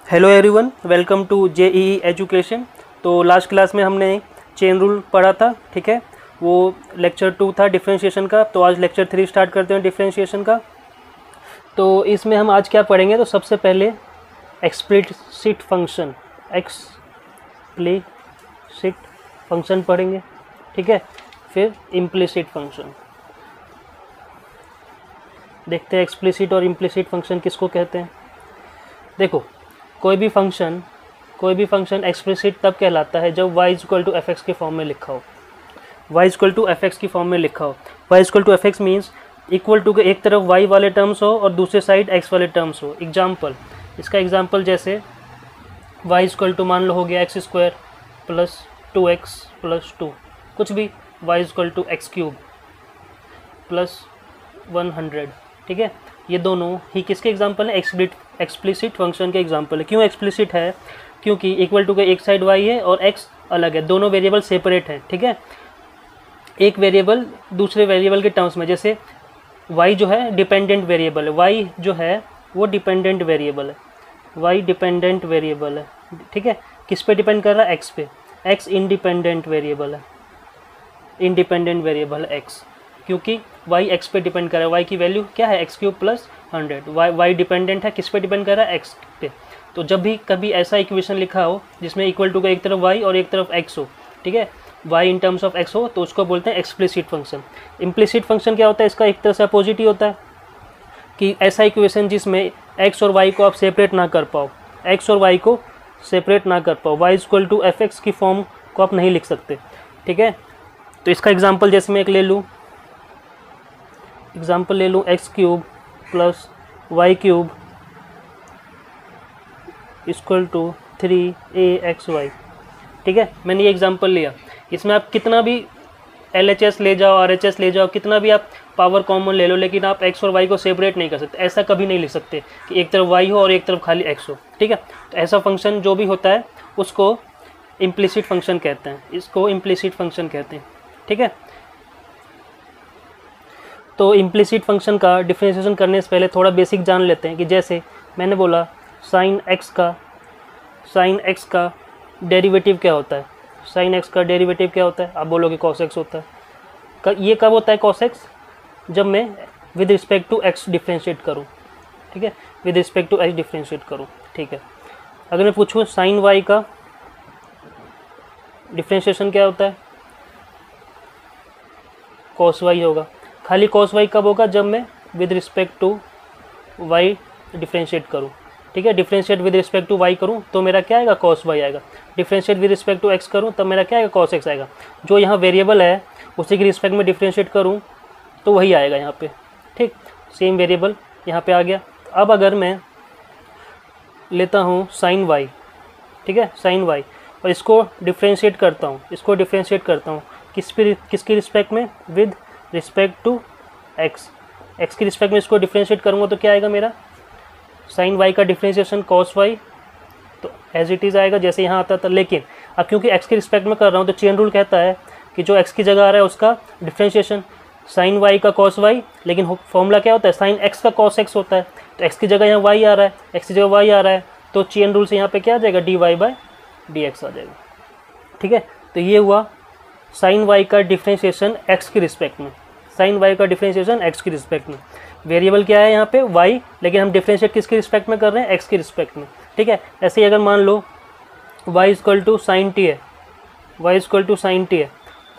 Hello everyone, welcome to JEE education. तो last class में हमने चेन रूल पढ़ा था, ठीक है। वो लेक्चर 2 था डिफरेंशिएशन का। तो आज लेक्चर 3 स्टार्ट करते हैं डिफरेंशिएशन का। तो इसमें हम आज क्या पढ़ेंगे, तो सबसे पहले एक्सप्लिसिट फंक्शन पढ़ेंगे, ठीक है। फिर इम्प्लिसिट फंक्शन देखते हैं, एक्सप्लिसिट और इम्प्लिसिट फंक्शन किसको कहते हैं। देखो, कोई भी फंक्शन एक्सप्लिसिट तब कहलाता है जब y = fx के फॉर्म में लिखा हो। y = fx की फॉर्म में लिखा हो। y = fx means equal to के एक तरफ y वाले टर्म्स हो और दूसरे साइड x वाले टर्म्स हो। एग्जाम्पल, इसका एग्जाम्पल जैसे y = मान लो हो गया x² + 2x + 2, कुछ भी y = x³ + 100, ठीक है। ये दोनों ही किसके एग्जाम्पल है, एक्सप्लिसिट फंक्शन के एग्जाम्पल है। क्यों एक्सप्लिसिट है, क्योंकि इक्वल टू के एक साइड y है और x अलग है, दोनों वेरिएबल सेपरेट है, ठीक है। एक वेरिएबल दूसरे वेरिएबल के टर्म्स में, जैसे y जो है डिपेंडेंट वेरिएबल है, y जो है वो डिपेंडेंट वेरिएबल है, y डिपेंडेंट वेरिएबल है, ठीक है। किस पे डिपेंड कर रहा है, x पे। x इंडिपेंडेंट वेरिएबल है x, क्योंकि y x पे डिपेंड कर रहा है। y की वैल्यू क्या है, x³ + 100। y डिपेंडेंट है, किस पे डिपेंड कर रहा है, x पे। तो जब भी कभी ऐसा इक्वेशन लिखा हो जिसमें इक्वल टू का एक तरफ y और एक तरफ x हो, ठीक है, y in terms of x हो, तो उसको बोलते हैं एक्सप्लिसिट फंक्शन। इम्प्लिसिट फंक्शन क्या होता है, इसका एक तरह से अपोजिट ही होता है कि ऐसा इक्वेशन जिसमें x और y को आप सेपरेट ना कर पाओ, y = fx की फॉर्म को आप नहीं लिख सकते, ठीक है। तो इसका एग्जाम्पल जैसे मैं एक ले लूँ x³ + y³ = 3axy, ठीक है। मैंने ये एग्जाम्पल लिया। इसमें आप कितना भी LHS ले जाओ, RHS ले जाओ, कितना भी आप पावर कॉमन ले लो, लेकिन आप x और y को सेपरेट नहीं कर सकते। ऐसा कभी नहीं लिख सकते कि एक तरफ y हो और एक तरफ खाली x हो, ठीक है। तो ऐसा फंक्शन जो भी होता है उसको इम्प्लिसिट फंक्शन कहते हैं, ठीक है। तो इम्प्लिसिट फंक्शन का डिफरेंशिएशन करने से पहले थोड़ा बेसिक जान लेते हैं कि जैसे मैंने बोला साइन x का डेरिवेटिव क्या होता है। साइन x का डेरिवेटिव क्या होता है, आप बोलोगे cos x होता है। ये कब होता है cos x, जब मैं with respect to x differentiate करूँ, ठीक है, ठीक है। अगर मैं पूछूँ साइन y का डिफरेंशिएशन क्या होता है, cos y होगा। खाली cos y कब होगा, जब मैं with respect to y differentiate करूँ, ठीक है। Differentiate with respect to y करूँ तो मेरा क्या आएगा, cos y आएगा। Differentiate with respect to x करूँ तब मेरा क्या आएगा, cos x आएगा। जो यहाँ वेरिएबल है उसी के रिस्पेक्ट में डिफरेंशिएट करूँ तो वही आएगा यहाँ पे, ठीक। सेम वेरिएबल यहाँ पे आ गया। अब अगर मैं लेता हूँ साइन y, ठीक है, साइन y, और इसको डिफरेंशिएट करता हूँ किसकी रिस्पेक्ट में, विद रिस्पेक्ट टू x की रिस्पेक्ट में इसको डिफरेंशिएट करूँगा तो क्या आएगा मेरा, साइन y का डिफरेंशिएशन cos y, तो एज इट इज़ आएगा जैसे यहाँ आता था। लेकिन अब क्योंकि x के रिस्पेक्ट में कर रहा हूँ तो चेन रूल कहता है कि जो x की जगह आ रहा है उसका डिफरेंशिएशन साइन y का cos y, लेकिन फॉर्मूला क्या होता है, साइन x का cos x होता है। तो x की जगह यहाँ y आ रहा है, तो चेन रूल से यहाँ पे क्या आ जाएगा, dy/dx आ जाएगा, ठीक है। तो ये हुआ साइन y का डिफरेंशिएशन x की रिस्पेक्ट में। वेरिएबल क्या है यहाँ पे, y, लेकिन हम डिफरेंशिएट किसके रिस्पेक्ट में कर रहे हैं, x की रिस्पेक्ट में, ठीक है। ऐसे ही अगर मान लो y = sin t है,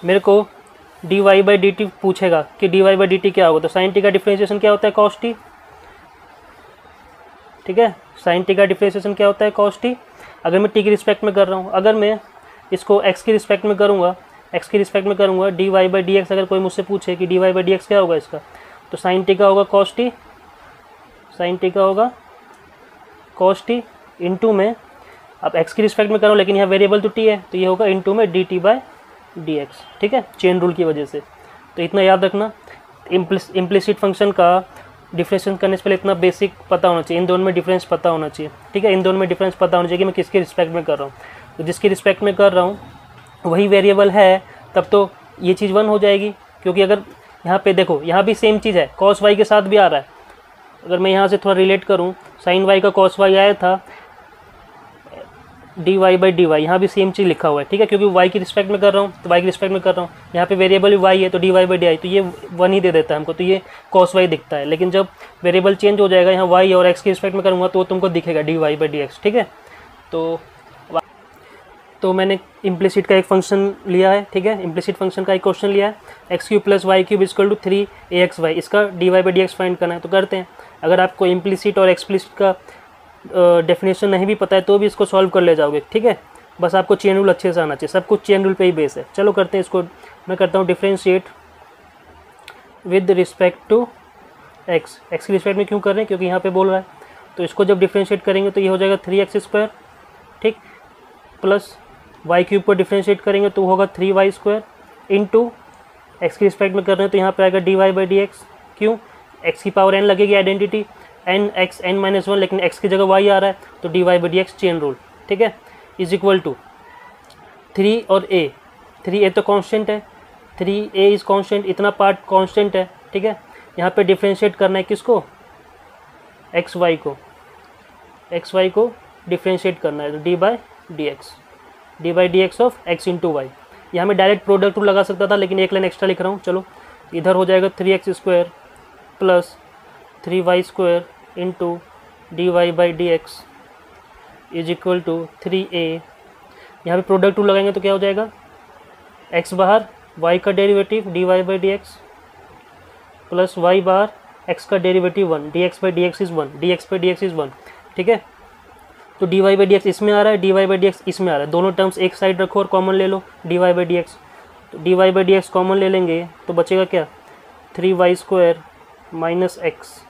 मेरे को dy/dt पूछेगा कि dy/dt क्या होगा, तो sin t का डिफरेंशिएशन क्या होता है, cos t, ठीक है। sin t का डिफरेंशिएशन क्या होता है, cos t। अगर मैं t की रिस्पेक्ट में कर रहा हूँ, अगर मैं इसको x की रिस्पेक्ट में करूँगा, dy/dx, अगर कोई मुझसे पूछे कि dy/dx क्या होगा इसका, तो sin t का होगा cos t, इंटू में, अब x की रिस्पेक्ट में कर रहा हूँ लेकिन यहाँ वेरिएबल तो t है, तो ये होगा इंटू में dt/dx, ठीक है, चेन रूल की वजह से। तो इतना याद रखना। इम्प्लिसिट फंक्शन का डिफरेंशिएशन करने से पहले इतना बेसिक पता होना चाहिए, इन दोनों में डिफरेंस पता होना चाहिए, ठीक है। इन दोनों में डिफरेंस पता होना चाहिए कि मैं किसके रिस्पेक्ट में कर रहा हूँ। तो जिसकी रिस्पेक्ट में कर रहा हूँ वही वेरिएबल है, तब तो ये चीज़ 1 हो जाएगी। क्योंकि अगर यहाँ पे देखो, यहाँ भी सेम चीज़ है, cos y के साथ भी आ रहा है। अगर मैं यहाँ से थोड़ा रिलेट करूँ, साइन y का cos y आया था, d y by d y, यहाँ भी सेम चीज़ लिखा हुआ है, ठीक है, क्योंकि वाई की रिस्पेक्ट में कर रहा हूँ तो वाई की रिस्पेक्ट में कर रहा हूँ, यहाँ पे वेरिएबल भी वाई है तो d y by d i, तो ये 1 ही दे देता है हमको, तो ये कॉस वाई दिखता है। लेकिन जब वेरिएबल चेंज हो जाएगा, यहाँ वाई और एक्स की रिस्पेक्ट में करूँगा तो वो तुमको दिखेगा d y by d x, ठीक है। तो मैंने इम्प्लिसिट का एक फंक्शन लिया है, ठीक है, इम्प्लिसिट फंक्शन का एक क्वेश्चन लिया है, x cube plus y cube equal to 3ax y, इसका d y by d x find करना है तो करते हैं। अगर आपको इम्प्लिसिट और एक्सप्लिसिट का डेफिनेशन नहीं भी पता है तो भी इसको सॉल्व कर ले जाओगे, ठीक है, बस आपको चेन रूल अच्छे से आना चाहिए, सब कुछ चेन रूल पे ही बेस है। चलो करते हैं इसको, मैं करता हूँ differentiate with respect to x, x की रिस्पेक्ट में क्यों कर रहे हैं, क्योंकि यहाँ पे बोल रहा है, तो इसको जब डिफ्रेंशिएट करेंगे तो ये हो जाएगा 3x², ठीक, प्लस वाई क्यूब को डिफ्रेंशिएट करेंगे तो होगा 3y² इंटू एक्स की रिस्पेक्ट में कर रहे हैं तो यहाँ पे आएगा d y by d x, क्यों, एक्स की पावर n लगेगी, आइडेंटिटी n x n-1, लेकिन x की जगह y आ रहा है तो d y by d x chain rule, ठीक है, इज इक्वल टू 3 और a, 3a तो कांस्टेंट है, 3a इज कांस्टेंट, इतना पार्ट कांस्टेंट है, ठीक है। यहाँ पे डिफ्रेंशिएट करना है किसको, एक्स वाई को डिफ्रेंशिएट करना है तो d by d x of x into y. यहाँ मैं डायरेक्ट प्रोडक्ट रूल लगा सकता था लेकिन एक लाइन एक्स्ट्रा लिख रहा हूँ, चलो इधर हो जाएगा 3x² plus 3y² into d y by d x is equal to 3a। यहाँ पे प्रोडक्ट रूल लगाएंगे तो क्या हो जाएगा, x बाहर y का derivative d y by d x plus y बाहर x का derivative 1, d x by d x is 1, d x by d x is 1, ठीक है। तो d y by d x इसमें आ रहा है, d y by d x इसमें आ रहा है, दोनों टर्म्स एक साइड रखो और कॉमन ले लो d y by d x, तो d y by d x common ले लेंगे तो बचेगा क्या, 3y² माइनस एक्स,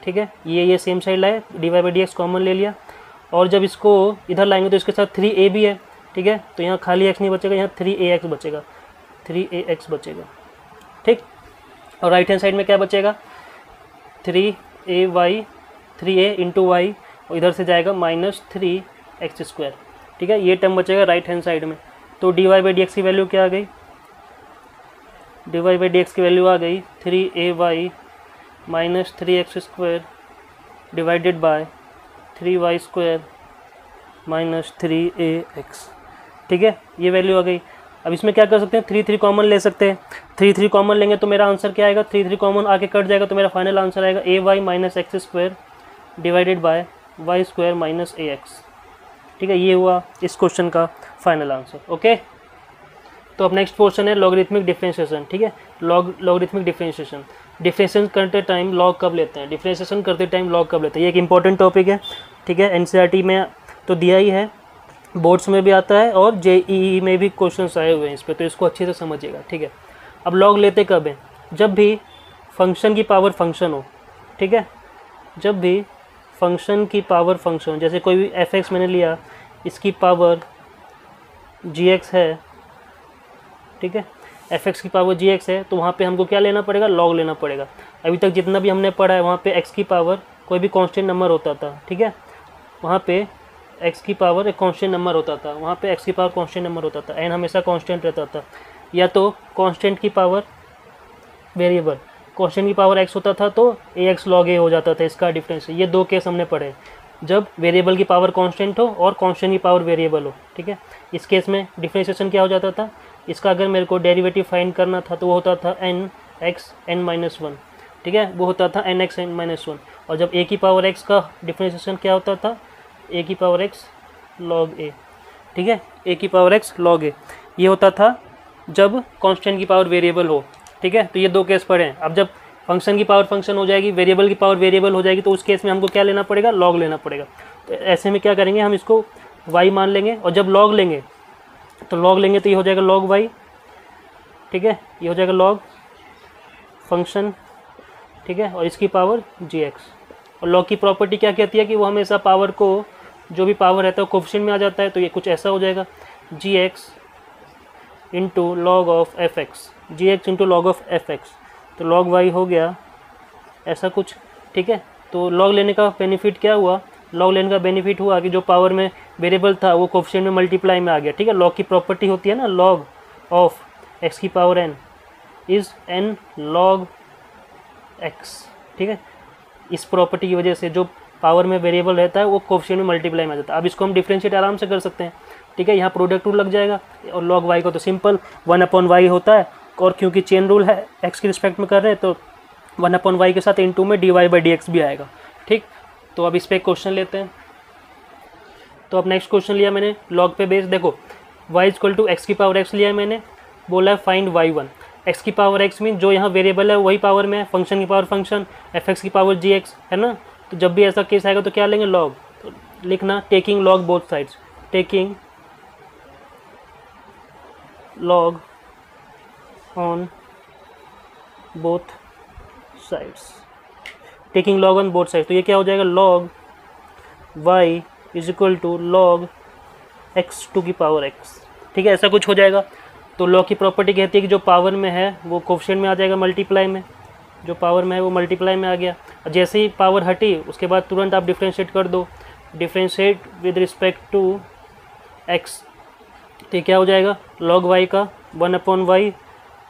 ठीक है, ये सेम साइड लाए, d y by d x common ले लिया, और जब इसको इधर लाएंगे तो इसके साथ 3a भी है, ठीक है, तो यहाँ खाली x नहीं बचेगा, यहाँ 3ax बचेगा, 3ax बचेगा, ठीक। और राइट हैंड साइड में क्या बचेगा, 3a इंटू वाई, और इधर से जाएगा -3x², ठीक है, ये टर्म बचेगा राइट हैंड साइड में। तो d y by d x की वैल्यू क्या आ गई, d y by d x की वैल्यू आ गई 3ay minus 3x² divided by 3y² minus 3ax, ठीक है, ये वैल्यू आ गई। अब इसमें क्या कर सकते हैं, 3 कॉमन ले सकते हैं, 3 कॉमन लेंगे तो मेरा आंसर क्या आएगा, 3 कॉमन आके कट जाएगा तो मेरा फाइनल आंसर आएगा ay minus x² divided by y² minus ax, ठीक है, ये हुआ इस क्वेश्चन का फाइनल आंसर, ओके। तो अब नेक्स्ट पोर्शन है लॉगरिथमिक डिफरेंशिएशन, ठीक है, लॉगरिथमिक डिफरेंशिएशन करते टाइम लॉग कब लेते हैं, डिफरेंशिएशन करते टाइम लॉग कब लेते हैं, ये एक इंपॉर्टेंट टॉपिक है, ठीक है, एनसीईआरटी में तो दिया ही है, बोर्ड्स में भी आता है और जेईई में भी क्वेश्चंस आए हुए हैं इस पर, तो इसको अच्छे से समझिएगा, ठीक है। अब लॉग लेते कब हैं, जब भी फंक्शन की पावर फंक्शन हो, ठीक है, जब भी फंक्शन की पावर फंक्शन, जैसे कोई भी f(x) मैंने लिया, इसकी पावर gx है, ठीक है, f(x) की पावर gx है, तो वहाँ पे हमको क्या लेना पड़ेगा, लॉग लेना पड़ेगा। अभी तक जितना भी हमने पढ़ा है वहाँ पे x की पावर कोई भी कांस्टेंट नंबर होता था, ठीक है, वहाँ पे x की पावर एक कांस्टेंट नंबर होता था, वहाँ पे x की पावर कांस्टेंट नंबर होता था, n हमेशा कांस्टेंट रहता था, या तो कांस्टेंट की पावर वेरिएबल, कांस्टेंट की पावर x होता था तो ax log a हो जाता था, इसका डिफरेंस है। ये दो केस हमने पढ़े, जब वेरिएबल की पावर कांस्टेंट हो और कांस्टेंट की पावर वेरिएबल हो, ठीक है। इस केस में डिफरेंशिएशन क्या हो जाता था, इसका अगर मेरे को डेरिवेटिव फाइंड करना था तो वो होता था n(x n-1), ठीक है, वो होता था n(x n-1), और जब a की पावर x का डिफरेंशिएशन क्या होता था, a की पावर x log a, ठीक है, a की पावर x log a, ये होता था जब कांस्टेंट की पावर वेरिएबल हो, ठीक है। तो ये दो केस पढ़े हैं। अब जब फंक्शन की पावर फंक्शन हो जाएगी, वेरिएबल की पावर वेरिएबल हो जाएगी, तो उस केस में हमको क्या लेना पड़ेगा, लॉग लेना पड़ेगा। तो ऐसे में क्या करेंगे, हम इसको y मान लेंगे, और जब लॉग लेंगे तो ये हो जाएगा log y, ठीक है, ये हो जाएगा log फंक्शन, ठीक है, और इसकी पावर gx। और लॉग की प्रॉपर्टी क्या कहती है कि वो हमेशा पावर को, जो भी पावर रहता है वो कोफिशिएंट में आ जाता है, तो ये कुछ ऐसा हो जाएगा gx into log of fx, gx into log of fx, तो log y हो गया ऐसा कुछ, ठीक है। तो लॉग लेने का बेनिफिट क्या हुआ, लॉग लेने का बेनिफिट हुआ कि जो पावर में वेरिएबल था वो कोफिशिएंट में मल्टीप्लाई में आ गया, ठीक है। लॉग की प्रॉपर्टी होती है ना, लॉग ऑफ x की power n is n log x, ठीक है। इस प्रॉपर्टी की वजह से जो पावर में वेरिएबल रहता है वो कोफिशिएंट में मल्टीप्लाई में आ जाता है। अब इसको हम डिफरेंशिएट आराम से कर सकते हैं, ठीक है। यहाँ प्रोडक्ट रूल लग जाएगा और लॉग वाई को तो सिंपल 1/y होता है, और क्योंकि चेन रूल है एक्स के रिस्पेक्ट में कर रहे हैं तो 1/y के साथ इनटू में dy/dx भी आएगा, ठीक। तो अब इस पर एक क्वेश्चन लेते हैं। तो अब नेक्स्ट क्वेश्चन लिया मैंने लॉग पे बेस। देखो y = x⁻x लिया है मैंने, बोला है फाइंड y1। x⁻x मीन जो यहाँ वेरिएबल है वही पावर में है, फंक्शन की पावर फंक्शन, f(x)g(x) है ना। तो जब भी ऐसा केस आएगा तो क्या लेंगे, लॉग। तो लिखना taking log both sides, taking log on both sides, taking log on both sides. तो ये क्या हो जाएगा, लॉग y = log x⁻x, ठीक है, ऐसा कुछ हो जाएगा। तो लॉग की प्रॉपर्टी कहती है कि जो पावर में है वो कोफिशिएंट में आ जाएगा मल्टीप्लाई में, जो पावर में है वो मल्टीप्लाई में आ गया। जैसे ही पावर हटी उसके बाद तुरंत आप डिफ्रेंशिएट कर दो, differentiate with respect to x, तो ये क्या हो जाएगा, log y का 1/y,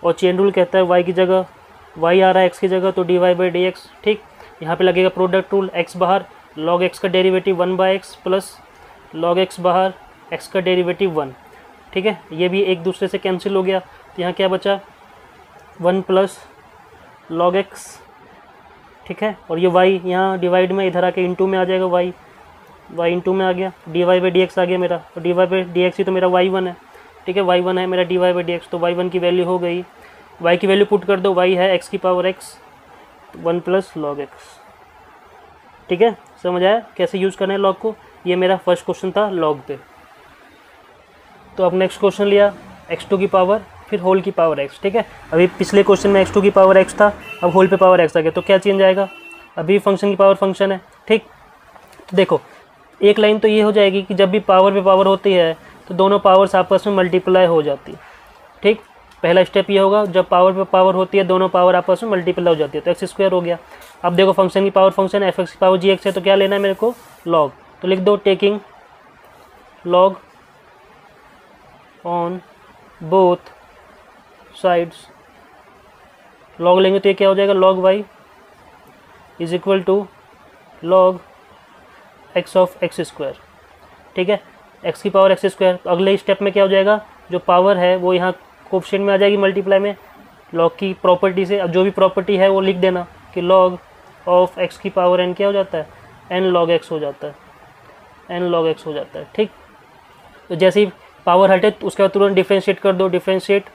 और चेन रूल कहता है y की जगह y आ रहा है x की जगह तो dy/dx, ठीक। यहाँ पे लगेगा प्रोडक्ट रूल, x बाहर, log x का derivative 1/x plus log x बाहर, x का डेरिवेटिव 1, ठीक है। ये भी एक दूसरे से कैंसिल हो गया, तो यहाँ क्या बचा 1 प्लस log x, ठीक है। और ये y यहाँ डिवाइड में इधर आके इंटू में आ जाएगा, y इंटू में आ गया, dy/dx आ गया मेरा, और dy/dx ही तो मेरा y1 है, ठीक है, y1 है मेरा dy/dx। तो y1 की वैल्यू हो गई, y की वैल्यू पुट कर दो, y है x⁻x 1 प्लस log x, ठीक है। समझ आया कैसे यूज़ करना है लॉग को। ये मेरा फर्स्ट क्वेश्चन था लॉग पे। तो अब नेक्स्ट क्वेश्चन लिया x2 की पावर फिर होल की पावर x, ठीक है। अभी पिछले क्वेश्चन में x2 की पावर x था, अब होल पे पावर x आ गया, तो क्या चेंज आएगा, अभी फंक्शन की पावर फंक्शन है, ठीक। तो देखो एक लाइन तो ये हो जाएगी कि जब भी पावर पे पावर होती है तो दोनों पावर्स आपस में मल्टीप्लाई हो जाती है, ठीक। पहला स्टेप ये होगा, जब पावर पे पावर होती है दोनों पावर आपस में मल्टीप्लाई हो जाती है, तो x² हो गया। अब देखो फंक्शन की पावर फंक्शन f(x)g(x) है, तो क्या लेना है मेरे को, लॉग। तो लिख दो taking log on both sides, log लेंगे तो ये क्या हो जाएगा, log y = log x², ठीक है, x की पावर x²। अगले स्टेप में क्या हो जाएगा, जो पावर है वो यहाँ कोफिशिएंट में आ जाएगी मल्टीप्लाई में, लॉग की प्रॉपर्टी से। अब जो भी प्रॉपर्टी है वो लिख देना कि log ऑफ x की पावर n क्या हो जाता है, n log x हो जाता है, n log x हो जाता है, ठीक। तो जैसे ही पावर हटे तो उसके बाद तुरंत डिफ्रेंशिएट कर दो, डिफ्रेंशिएट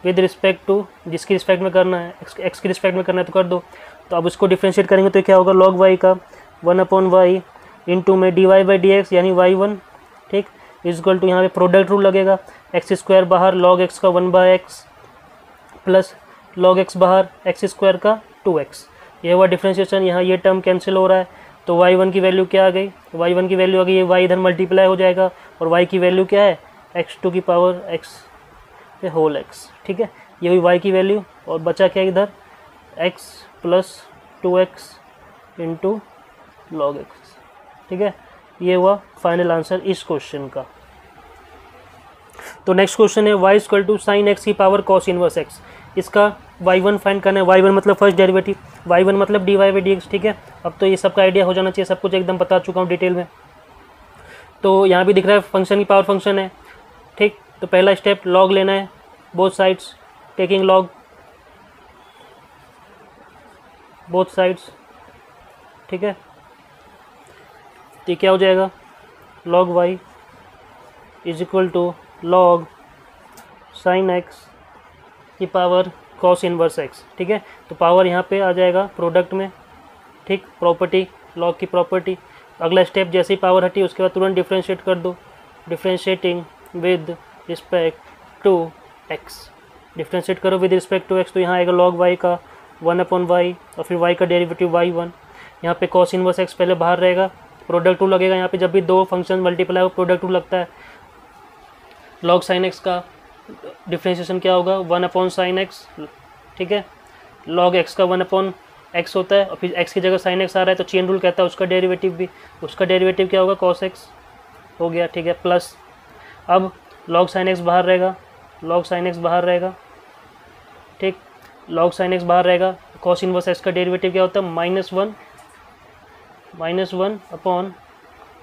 विद रिस्पेक्ट टू, जिसकी रिस्पेक्ट में करना है, x की रिस्पेक्ट में करना है तो कर दो। तो अब उसको डिफ्रेंशिएट करेंगे तो क्या होगा, log y का 1/y इंटू में dy/dx यानी y1, ठीक, इक्वल टू यहाँ पे प्रोडक्ट रूल लगेगा, x² बाहर log x का 1/x प्लस log x बाहर x² का 2x। ये हुआ डिफ्रेंशिएशन, यहाँ ये टर्म कैंसिल हो रहा है, तो y1 की वैल्यू क्या आ गई, y1 की वैल्यू आ गई, ये y इधर मल्टीप्लाई हो जाएगा, और y की वैल्यू क्या है, x2 की पावर x होल x, ठीक है। ये हुई y की वैल्यू, और बचा क्या इधर, x plus 2x into log x, ठीक है। ये हुआ फाइनल आंसर इस क्वेश्चन का। तो नेक्स्ट क्वेश्चन है y = sin x की पावर cos इनवर्स x। इसका y1 फाइंड करना है, y1 मतलब फर्स्ट डेरिवेटिव, y1 मतलब dy/dx, ठीक है। अब तो ये सबका आइडिया हो जाना चाहिए, सब कुछ एकदम बता चुका हूँ डिटेल में। तो यहाँ भी दिख रहा है फंक्शन की पावर फंक्शन है, ठीक। तो पहला स्टेप लॉग लेना है both sides, taking log both sides, ठीक है। तो क्या हो जाएगा, log y = log sin x की पावर cos इनवर्स x, ठीक है। तो पावर यहाँ पे आ जाएगा प्रोडक्ट में, ठीक, प्रॉपर्टी, लॉग की प्रॉपर्टी। अगला स्टेप जैसे ही पावर हटी उसके बाद तुरंत डिफ्रेंशिएट कर दो, differentiating with respect to x, differentiate करो विद रिस्पेक्ट टू x, तो यहाँ आएगा log y का 1/y और फिर y का डेरिवेटिव y1। यहाँ पे cos इनवर्स x पहले बाहर रहेगा, प्रोडक्ट रूल लगेगा, यहाँ पे जब भी दो फंक्शन मल्टीप्लाई हो प्रोडक्ट रूल लगता है। log sin x का डिफ्रेंशिएशन क्या होगा, 1/sin x, ठीक है। log x का 1/x होता है, और फिर x की जगह sin x आ रहा है तो चेन रूल कहता है उसका डेरिवेटिव भी, उसका डेरिवेटिव क्या होगा, cos x हो गया, ठीक है, प्लस अब log sin x बाहर रहेगा, log sin x बाहर रहेगा, ठीक, log sin x बाहर रहेगा, cos इनवर्स x का डेरिवेटिव क्या होता है, -1 -1 upon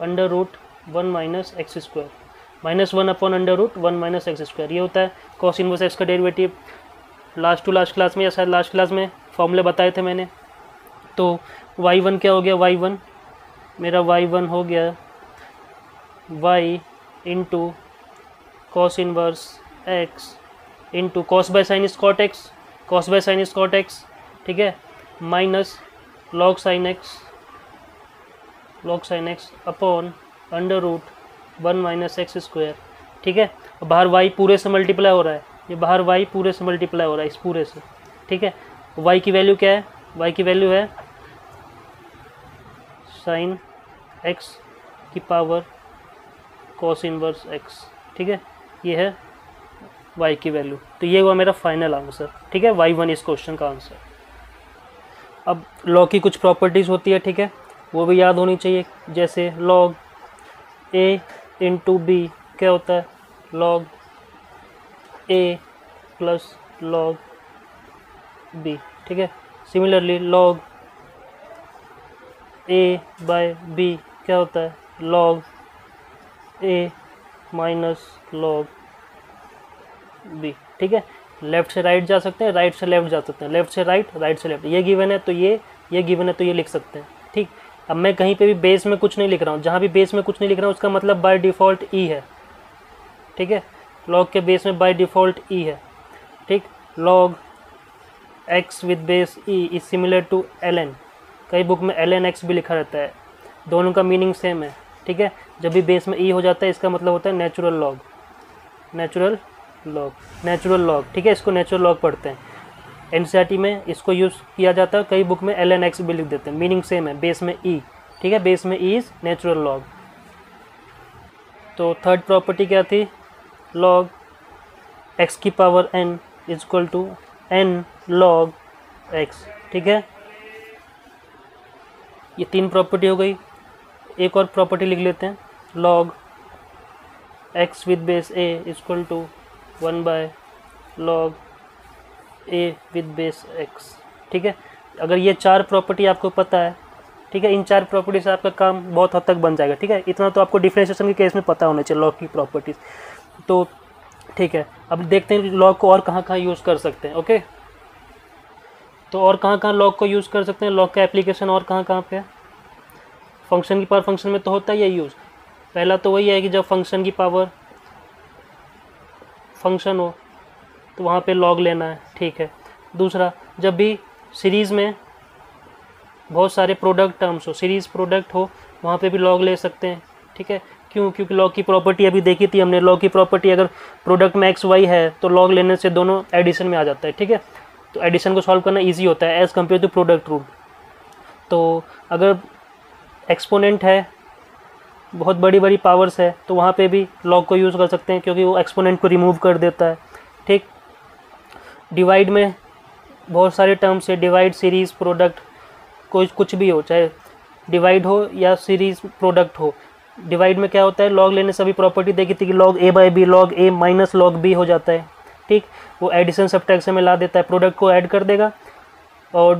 under root 1 minus x square, -1 upon under root 1 minus x square, ये होता है कॉस इनवर्स एक्स का derivative. Last to last class में या शायद लास्ट क्लास में फॉर्मूले बताए थे मैंने। तो y1 क्या हो गया, y1 मेरा y1 हो गया y into cos inverse x into cos by sine is cot x, cos by sine is cot x, ठीक है, minus log sine x upon under root 1 minus x square, ठीक है। बाहर y पूरे से मल्टीप्लाई हो रहा है, ये बाहर y पूरे से मल्टीप्लाई हो रहा है इस पूरे से, ठीक है। y की वैल्यू क्या है, y की वैल्यू है साइन x की पावर कॉस इनवर्स x, ठीक है, ये है y की वैल्यू। तो ये हुआ मेरा फाइनल आंसर, ठीक है, y1 इस क्वेश्चन का आंसर। अब लॉग की कुछ प्रॉपर्टीज़ होती है, ठीक है, वो भी याद होनी चाहिए। जैसे लॉग a इंटू बी क्या होता है, log a plus log b, ठीक है। Similarly log a by b क्या होता है, log a minus log b, ठीक है। लेफ्ट से राइट जा सकते हैं, राइट से लेफ्ट जा सकते हैं, लेफ्ट से राइट, राइट से लेफ्ट, ये गिवन है तो ये गिवन है तो ये लिख सकते हैं, ठीक। अब मैं कहीं पे भी बेस में कुछ नहीं लिख रहा हूँ, जहाँ भी बेस में कुछ नहीं लिख रहा हूँ उसका मतलब बाय डिफ़ॉल्ट ई है, ठीक है। लॉग के बेस में बाय डिफ़ॉल्ट ई है, ठीक। Log x with base e is similar to ln, कई बुक में ln x भी लिखा रहता है, दोनों का मीनिंग सेम है, ठीक है। जब भी बेस में ई हो जाता है इसका मतलब होता है नेचुरल लॉग, नेचुरल लॉग, ठीक है, इसको नेचुरल लॉग पढ़ते हैं। एनसीईआरटी में इसको यूज़ किया जाता है, कई बुक में ln x भी लिख देते हैं, मीनिंग सेम है, बेस में ई, ठीक है, बेस में ई इज नेचुरल लॉग। तो थर्ड प्रॉपर्टी क्या थी, लॉग x की power n is equal to n log x, ठीक है। ये तीन प्रॉपर्टी हो गई। एक और प्रॉपर्टी लिख लेते हैं, log x with base a is equal to 1 by log a with base x, ठीक है। अगर ये चार प्रॉपर्टी आपको पता है, ठीक है, इन चार प्रॉपर्टी से आपका काम बहुत हद तक बन जाएगा, ठीक है। इतना तो आपको डिफरेंशिएशन के केस में पता होना चाहिए लॉग की प्रॉपर्टीज, तो ठीक है। अब देखते हैं लॉग को और कहाँ कहाँ यूज़ कर सकते हैं, ओके। तो और कहाँ कहाँ लॉग को यूज़ कर सकते हैं, लॉग का एप्लीकेशन और कहाँ कहाँ पे है। फंक्शन की पावर फंक्शन में तो होता है ये यूज़। पहला तो वही है कि जब फंक्शन की पावर फंक्शन हो तो वहाँ पे लॉग लेना है, ठीक है। दूसरा, जब भी सीरीज़ में बहुत सारे प्रोडक्ट टर्म्स हो, सीरीज़ प्रोडक्ट हो, वहाँ पे भी लॉग ले सकते हैं, ठीक है। क्यों, क्योंकि लॉग की प्रॉपर्टी अभी देखी थी हमने, लॉग की प्रॉपर्टी अगर प्रोडक्ट में एक्स वाई है तो लॉग लेने से दोनों एडिशन में आ जाता है, ठीक है। तो एडिशन को सॉल्व करना ईजी होता है as compare to product rule. तो अगर एक्सपोनेंट है, बहुत बड़ी बड़ी पावर्स है, तो वहाँ पे भी लॉग को यूज़ कर सकते हैं क्योंकि वो एक्सपोनेंट को रिमूव कर देता है, ठीक। डिवाइड में बहुत सारे टर्म्स है, डिवाइड, सीरीज़, प्रोडक्ट, कोई कुछ भी हो, चाहे डिवाइड हो या सीरीज़ प्रोडक्ट हो। डिवाइड में क्या होता है, लॉग लेने से भी प्रॉपर्टी देखी थी कि log a by b log a minus log b हो जाता है, ठीक। वो एडिशन सब्ट्रैक्शन में ला देता है, प्रोडक्ट को ऐड कर देगा, और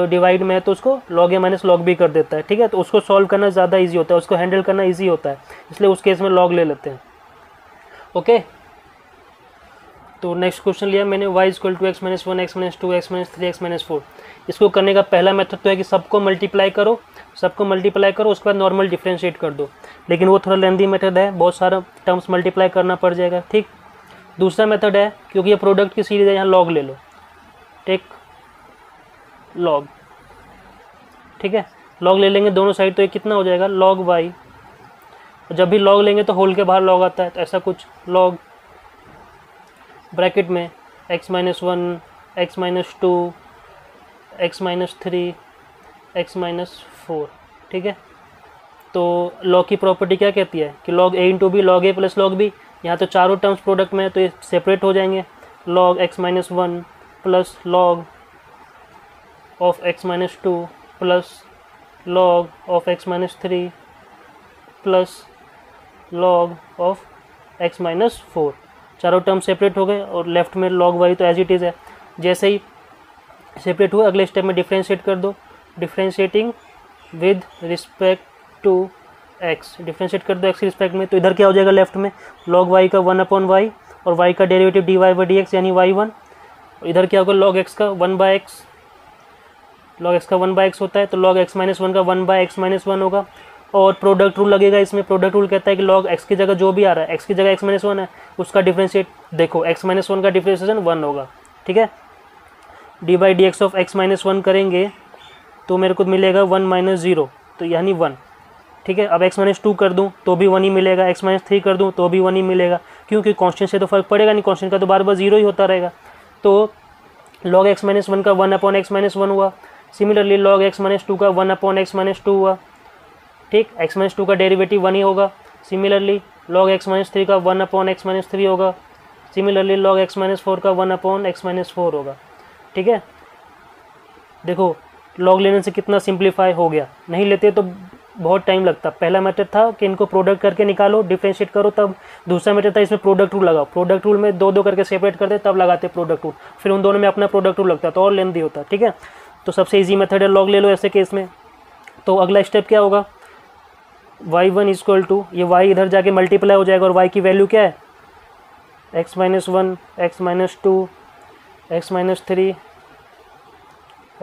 डिवाइड में है तो उसको log a minus log b कर देता है, ठीक है। तो उसको सॉल्व करना ज़्यादा ईजी होता है, उसको हैंडल करना ईजी होता है, इसलिए उस केस में लॉग ले लेते हैं, ओके। तो नेक्स्ट क्वेश्चन लिया मैंने, y equal to x minus 1 x minus 2 x minus 3 x minus 4। इसको करने का पहला मेथड तो है कि सबको मल्टीप्लाई करो, उसके बाद नॉर्मल डिफ्रेंशिएट कर दो, लेकिन वो थोड़ा लेंदी मेथड है, बहुत सारा टर्म्स मल्टीप्लाई करना पड़ जाएगा, ठीक। दूसरा मेथड है, क्योंकि ये प्रोडक्ट की सीरीज है, यहाँ लॉग ले लो, टेक लॉग, ठीक है। लॉग ले लेंगे दोनों साइड तो ये कितना हो जाएगा, लॉग y। जब भी लॉग लेंगे तो होल के बाहर लॉग आता है, तो ऐसा कुछ लॉग ब्रैकेट में x minus 1 x minus 2 x minus 3 x minus 4, ठीक है। तो लॉग की प्रॉपर्टी क्या कहती है कि log a into b log a plus log b, यहाँ तो चारों टर्म्स प्रोडक्ट में है तो ये सेपरेट हो जाएंगे, log x minus 1 plus log of x minus 2 plus log of x minus 3 plus log of x minus 4। चारों टर्म सेपरेट हो गए और लेफ्ट में लॉग y तो एज इट इज़ है। जैसे ही सेपरेट हुए अगले स्टेप में डिफ्रेंशिएट कर दो, differentiating with respect to x, differentiate कर दो एक्स के रिस्पेक्ट में, तो इधर क्या हो जाएगा लेफ्ट में log y का 1/y और y का डेरिवेटिव dy/dx यानी y1, इधर क्या होगा log x का 1/x, log x का 1/x होता है तो log x - 1 का 1/x - 1 होगा। और प्रोडक्ट रूल लगेगा इसमें, प्रोडक्ट रूल कहता है कि log x की जगह जो भी आ रहा है, x की जगह x - 1 है, उसका डिफ्रेंशिएट देखो x - 1 का डिफ्रेंशिएशन 1 होगा, ठीक है। dy/dx ऑफ x - 1 करेंगे तो मेरे को मिलेगा 1 - 0 तो यानी 1, ठीक है। अब x - 2 कर दूं तो भी 1 ही मिलेगा, x - 3 कर दूं तो भी 1 ही मिलेगा, क्योंकि कांस्टेंट से तो फर्क पड़ेगा नहीं, कांस्टेंट का तो बार बार 0 ही होता रहेगा। तो log x - 1 का 1/x - 1 हुआ। सिमिलरली log x - 2 का 1/x - 2 हुआ, ठीक। x - 2 का डेरिवेटिव 1 ही होगा। सिमिलरली log x - 3 का 1/x - 3 होगा। सिमिलरली log x - 4 का 1/x - 4 होगा, ठीक है। देखो log लेने से कितना सिंप्लीफाई हो गया, नहीं लेते तो बहुत टाइम लगता। पहला मेथड था कि इनको प्रोडक्ट करके निकालो, डिफरेंशिएट करो, तब दूसरा मेथड था इसमें प्रोडक्ट रूल लगाओ, प्रोडक्ट रूल में दो दो करके सेपरेट करते तब लगाते प्रोडक्ट रूल, फिर उन दोनों में अपना प्रोडक्ट रूल लगता तो और लेंदी होता, ठीक है। तो सबसे ईजी मेथड है log ले लो ऐसे केस में। तो अगला स्टेप क्या होगा, y1 इक्वल टू ये y इधर जाके मल्टीप्लाई हो जाएगा और y की वैल्यू क्या है x - 1, x - 2, x - 3,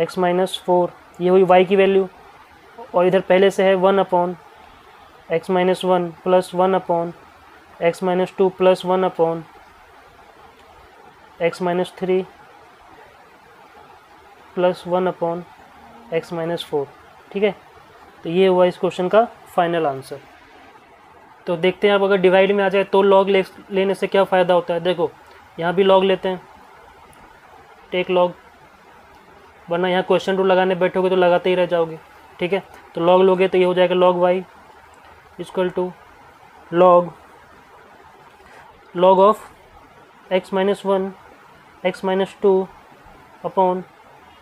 x - 4, ये हुई y की वैल्यू। और इधर पहले से है 1/x - 1 plus 1/x - 2 plus 1/x - 3 plus 1/x - 4, ठीक है। तो ये हुआ इस क्वेश्चन का फाइनल आंसर। तो देखते हैं अब अगर डिवाइड में आ जाए तो log लेने से क्या फ़ायदा होता है। देखो यहाँ भी log लेते हैं, टेक log, वरना यहाँ क्वेश्चन रूल लगाने बैठोगे तो लगाते ही रह जाओगे, ठीक है। तो log लोगे तो ये हो जाएगा log y equal to log of x - 1, x - 2 upon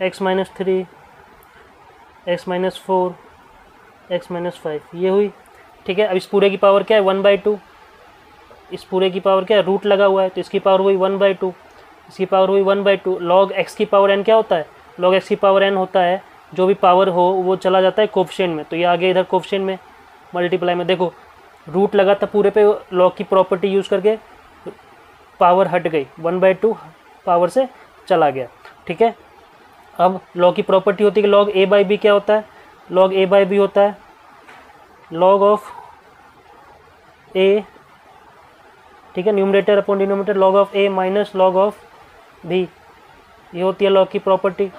x - 3, x - 4, x - 5, ये हुई, ठीक है। अब इस पूरे की पावर क्या है 1/2, इस पूरे की पावर क्या है रूट लगा हुआ है तो इसकी पावर हुई 1/2, इसकी पावर हुई 1/2। log x की पावर n क्या होता है, log x की पावर n होता है जो भी पावर हो वो चला जाता है कोफिशिएंट में, तो ये आगे इधर कोफिशिएंट में मल्टीप्लाई में, देखो रूट लगा था पूरे पे, log की प्रॉपर्टी यूज़ करके पावर हट गई, 1/2 पावर से चला गया, ठीक है। अब log की प्रॉपर्टी होती है कि log a/b क्या होता है, log a/b होता है log ऑफ a, ठीक है, numerator upon denominator log of a minus log of b, ये होती है log की प्रॉपर्टी,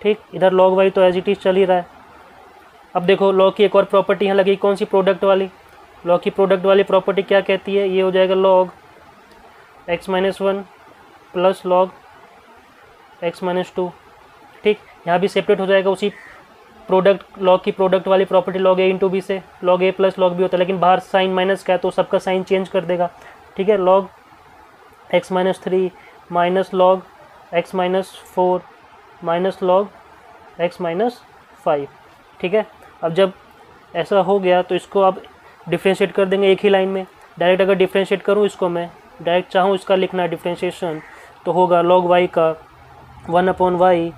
ठीक। इधर log y तो एज इट इज चल ही रहा है। अब देखो log की एक और प्रॉपर्टी यहाँ लगी, कौन सी, प्रोडक्ट वाली। log की प्रोडक्ट वाली प्रॉपर्टी क्या कहती है, ये हो जाएगा log x - 1 plus log x - 2, ठीक। यहाँ भी सेपरेट हो जाएगा उसी प्रोडक्ट, log की प्रोडक्ट वाली property log a into b से, log a plus log b होता है, लेकिन बाहर साइन माइनस का है तो सबका साइन चेंज कर देगा, ठीक है। log x - 3 minus log x - 4 minus log x - 5, ठीक है। अब जब ऐसा हो गया तो इसको अब डिफ्रेंशिएट कर देंगे एक ही लाइन में। डायरेक्ट अगर डिफ्रेंशिएट करूँ इसको, मैं डायरेक्ट चाहूँ इसका लिखना डिफ्रेंशिएशन, तो होगा log y का 1/y,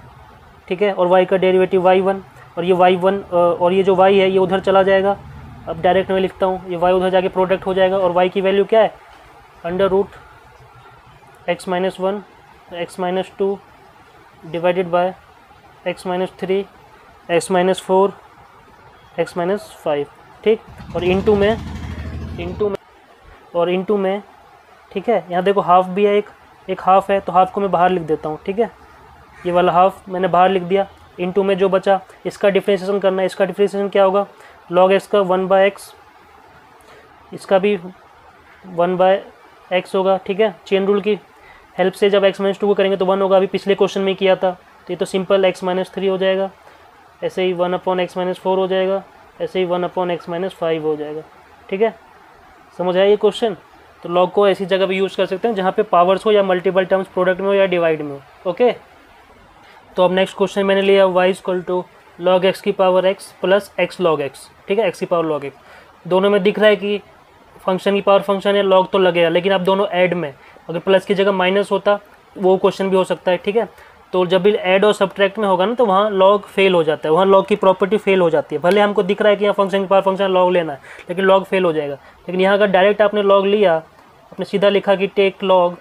ठीक है, और y का डेरिवेटिव y1, और ये y1 और ये जो y है ये उधर चला जाएगा। अब डायरेक्ट मैं लिखता हूँ, ये y उधर जाके प्रोडक्ट हो जाएगा और y की वैल्यू क्या है under root x - 1 x - 2 divided by x - 3 x - 4 x - 5, ठीक। और इनटू में ठीक है। यहाँ देखो हाफ भी है, एक हाफ है तो हाफ को मैं बाहर लिख देता हूँ, ठीक है। ये वाला हाफ मैंने बाहर लिख दिया, इनटू में जो बचा इसका डिफ्रेंशिएशन करना है। इसका डिफ्रेंशिएशन क्या होगा, log x का 1/x, इसका भी 1/x होगा, ठीक है। चेन रूल की हेल्प से जब x - 2 को करेंगे तो 1 होगा, अभी पिछले क्वेश्चन में किया था तो ये तो सिंपल x - 3 हो जाएगा, ऐसे ही 1/x - 4 हो जाएगा, ऐसे ही 1/x - 5 हो जाएगा, ठीक है। समझ आया ये क्वेश्चन। तो log को ऐसी जगह भी यूज़ कर सकते हैं जहाँ पे पावर्स हो या मल्टीपल टर्म्स प्रोडक्ट में हो या डिवाइड में हो, ओके। तो अब नेक्स्ट क्वेश्चन मैंने लिया y equal to log x की power x plus x log x, ठीक है, x की पावर log x। दोनों में दिख रहा है कि फंक्शन की पावर फंक्शन है, log तो लगेगा, लेकिन अब दोनों ऐड में अगर प्लस की जगह माइनस होता वो क्वेश्चन भी हो सकता है, ठीक है। तो जब भी ऐड और सब्ट्रैक्ट में होगा ना तो वहाँ लॉग फेल हो जाता है, वहाँ लॉग की प्रॉपर्टी फेल हो जाती है। भले हमको दिख रहा है कि यहाँ फंक्शन की पावर फंक्शन लॉग लेना है, लेकिन लॉग फेल हो जाएगा। लेकिन यहाँ अगर डायरेक्ट आपने लॉग लिया, आपने सीधा लिखा कि टेक लॉग,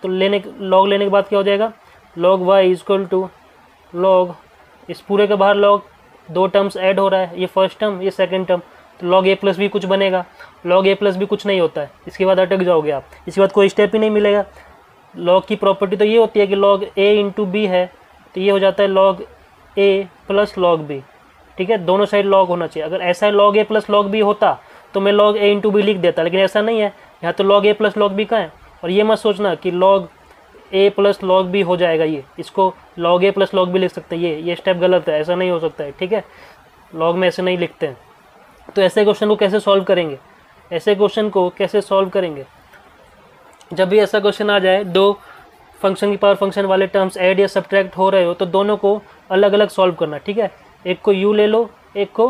तो लॉग लेने के बाद क्या हो जाएगा, log y equal to log, इस पूरे के बाहर लॉग, दो टर्म्स ऐड हो रहा है, ये फर्स्ट टर्म ये सेकंड टर्म, तो लॉग ए प्लस बी कुछ बनेगा। लॉग ए प्लस बी कुछ नहीं होता है, इसके बाद अटक जाओगे आप, इसके बाद कोई स्टेप ही नहीं मिलेगा। लॉग की प्रॉपर्टी तो ये होती है कि लॉग ए इंटू बी है, तो ये हो जाता है लॉग ए प्लस लॉग बी। ठीक है, दोनों साइड लॉग होना चाहिए। अगर ऐसा है लॉग ए प्लस लॉग बी होता तो मैं लॉग ए इंटू बी लिख देता, लेकिन ऐसा नहीं है, यहाँ तो लॉग ए प्लस लॉग बी का है। और ये मत सोचना कि लॉग ए प्लस लॉग बी हो जाएगा, ये इसको लॉग ए प्लस लॉग बी लिख सकते हैं, ये स्टेप गलत है, ऐसा नहीं हो सकता है। ठीक है, लॉग में ऐसे नहीं लिखते हैं। तो ऐसे क्वेश्चन को कैसे सॉल्व करेंगे, ऐसे क्वेश्चन को कैसे सॉल्व करेंगे, जब भी ऐसा क्वेश्चन आ जाए, दो फंक्शन की पावर फंक्शन वाले टर्म्स ऐड या सब्ट्रैक्ट हो रहे हो, तो दोनों को अलग अलग सॉल्व करना। ठीक है, एक को u ले लो, एक को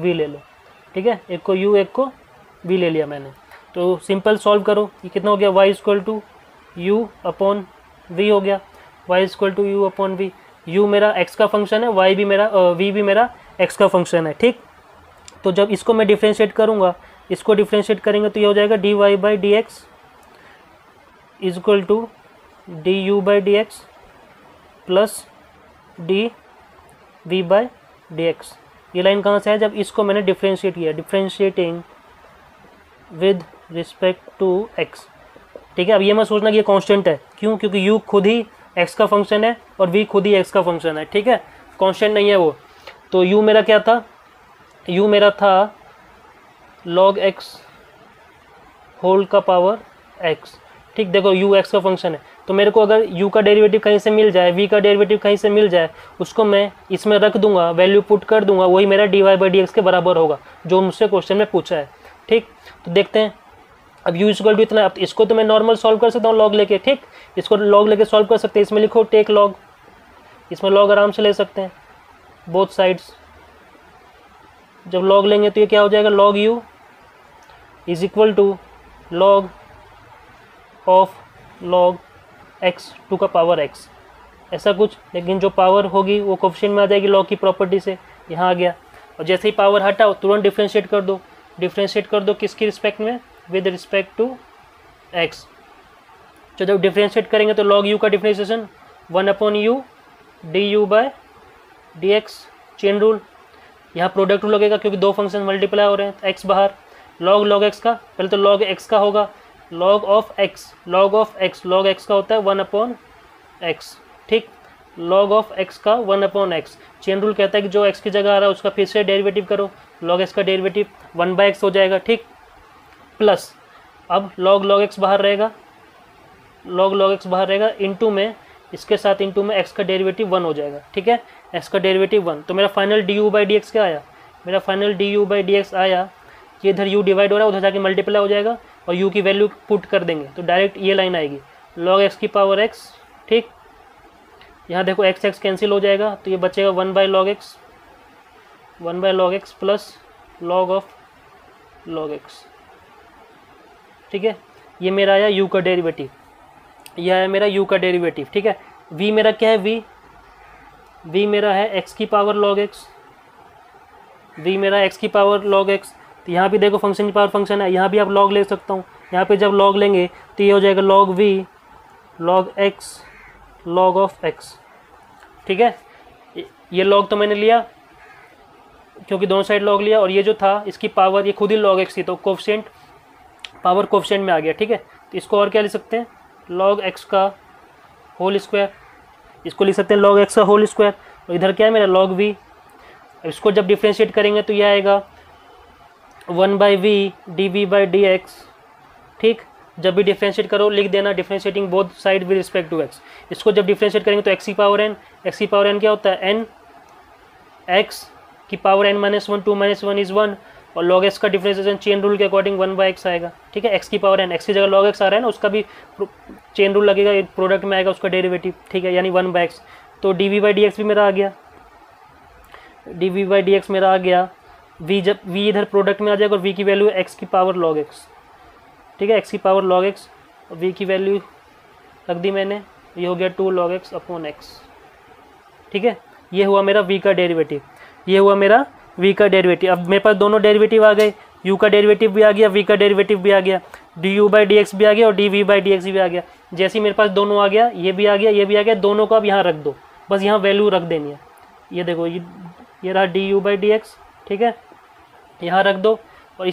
v ले लो। ठीक है, एक को u एक को v ले लिया मैंने, तो सिंपल सॉल्व करो। ये कितना हो गया, y equal to u upon v हो गया, y equal to u upon v. u मेरा x का फंक्शन है, y भी मेरा v भी मेरा x का फंक्शन है। ठीक, तो जब इसको मैं डिफ्रेंशिएट करूँगा, इसको डिफ्रेंशिएट करेंगे तो ये हो जाएगा dy by d x is equal to d u by d x plus d v by d x. ये लाइन कहाँ से है, जब इसको मैंने डिफ्रेंशिएट किया, differentiating with respect to x। ठीक है, अब ये मत सोचना कि ये कांस्टेंट है, क्यों, क्योंकि u खुद ही x का फंक्शन है और v खुद ही x का फंक्शन है। ठीक है, कांस्टेंट नहीं है वो। तो u मेरा क्या था, u मेरा था log x होल का पावर x। ठीक, देखो u x का फंक्शन है, तो मेरे को अगर u का डेरिवेटिव कहीं से मिल जाए, v का डेरिवेटिव कहीं से मिल जाए, उसको मैं इसमें रख दूंगा, वैल्यू पुट कर दूंगा, वही मेरा dy बाई डी एक्स के बराबर होगा, जो मुझसे क्वेश्चन में पूछा है। ठीक, तो देखते हैं। अब u इक्वल टू इतना, अब इसको तो मैं नॉर्मल सॉल्व कर सकता हूँ लॉग लेके। ठीक, इसको लॉग लेके सॉल्व कर सकते हैं, इसमें लिखो टेक लॉग, इसमें लॉग आराम से ले सकते हैं बोथ साइड्स। जब लॉग लेंगे तो ये क्या हो जाएगा, log u is equal to log of log x to का पावर x, ऐसा कुछ। लेकिन जो पावर होगी वो कोफिशिएंट में आ जाएगी लॉग की प्रॉपर्टी से, यहाँ आ गया। और जैसे ही पावर हटाओ तुरंत डिफ्रेंशिएट कर दो, डिफ्रेंशिएट कर दो किसकी रिस्पेक्ट में, विद रिस्पेक्ट टू x। तो जब डिफ्रेंशिएट करेंगे तो लॉग u का differentiation 1 upon u d u by d x, chain rule. यहाँ प्रोडक्ट रूल लगेगा क्योंकि दो फंक्शन मल्टीप्लाई हो रहे हैं, x बाहर, लॉग x का, पहले तो लॉग x का होगा, log of x, log x का होता है 1 अपॉन x। ठीक, log ऑफ x का 1 अपॉन x, चेन रूल कहता है कि जो x की जगह आ रहा है उसका फिर से डेरिवेटिव करो, log x का डेरिवेटिव 1 बाई x हो जाएगा। ठीक, प्लस अब log x बाहर रहेगा, log x बाहर रहेगा, इनटू में इसके साथ इनटू में x का डेरिवेटिव 1 हो जाएगा। ठीक है, x का डेरिवेटिव 1, तो मेरा final du by d x क्या आया, मेरा final du by d x आया, ये इधर u डिवाइड हो रहा है, उधर जाके मल्टीप्लाई हो जाएगा और u की वैल्यू पुट कर देंगे तो डायरेक्ट ये लाइन आएगी log x की पावर x। ठीक, यहाँ देखो x कैंसिल हो जाएगा तो ये बचेगा 1 by log x, 1 by log x plus log of log x. ठीक है, ये मेरा आया u का डेरिवेटिव, ये आया मेरा u का डेरिवेटिव। ठीक है, v मेरा क्या है, v मेरा है x की पावर log x, v मेरा x की पावर log x। तो यहाँ भी देखो फंक्शन की पावर फंक्शन है, यहाँ भी आप log ले सकता हूँ। यहाँ पे जब log लेंगे तो ये हो जाएगा log v log x log of x। ठीक है, ये log तो मैंने लिया क्योंकि दोनों साइड log लिया, और ये जो था इसकी पावर ये खुद ही log x थी, तो कोफिशिएंट पावर कोफिशिएंट में आ गया। ठीक है, तो इसको और क्या लिख सकते हैं, log x का होल स्क्वायर, इसको लिख सकते हैं log x का होल स्क्वायर, और इधर क्या है मेरा log v। इसको जब डिफ्रेंशिएट करेंगे तो ये आएगा 1 by v d v by d x. ठीक, जब भी डिफ्रेंशिएट करो लिख देना differentiating both side with respect to x। इसको जब डिफ्रेंशिएट करेंगे तो x की पावर n, x की पावर n क्या होता है, n, x की power n minus 1, 2 minus 1 is 1, और log x का डिफ्रेंशिएशन चेन रूल के अकॉर्डिंग 1 बाई x आएगा। ठीक है, x की पावर n, x की जगह log x आ रहा है ना, उसका भी चेन रूल लगेगा, प्रोडक्ट में आएगा उसका डेरिवेटिव। ठीक है, यानी 1 बाई x, तो d v by d x भी मेरा आ गया, d v by d x मेरा आ गया। v जब v इधर प्रोडक्ट में आ जाएगा और v की वैल्यू है x की पावर log x। ठीक है, x की पावर log x, और v की वैल्यू रख दी मैंने ये हो गया 2 log x अपॉन x। ठीक है, ये हुआ मेरा v का डेरिवेटिव, ये हुआ मेरा v का डेरिवेटिव। अब मेरे पास दोनों डेरिवेटिव आ गए, u का डेरिवेटिव भी आ गया, v का डेरिवेटिव भी आ गया, du/dx भी आ गया और dv/dx भी आ गया। जैसे ही मेरे पास दोनों आ गया, ये भी आ गया, ये भी आ गया, दोनों को अब यहाँ रख दो, बस यहाँ वैल्यू रख देनी है। ये देखो, ये रहा du/dx, ठीक है, यहाँ रख दो और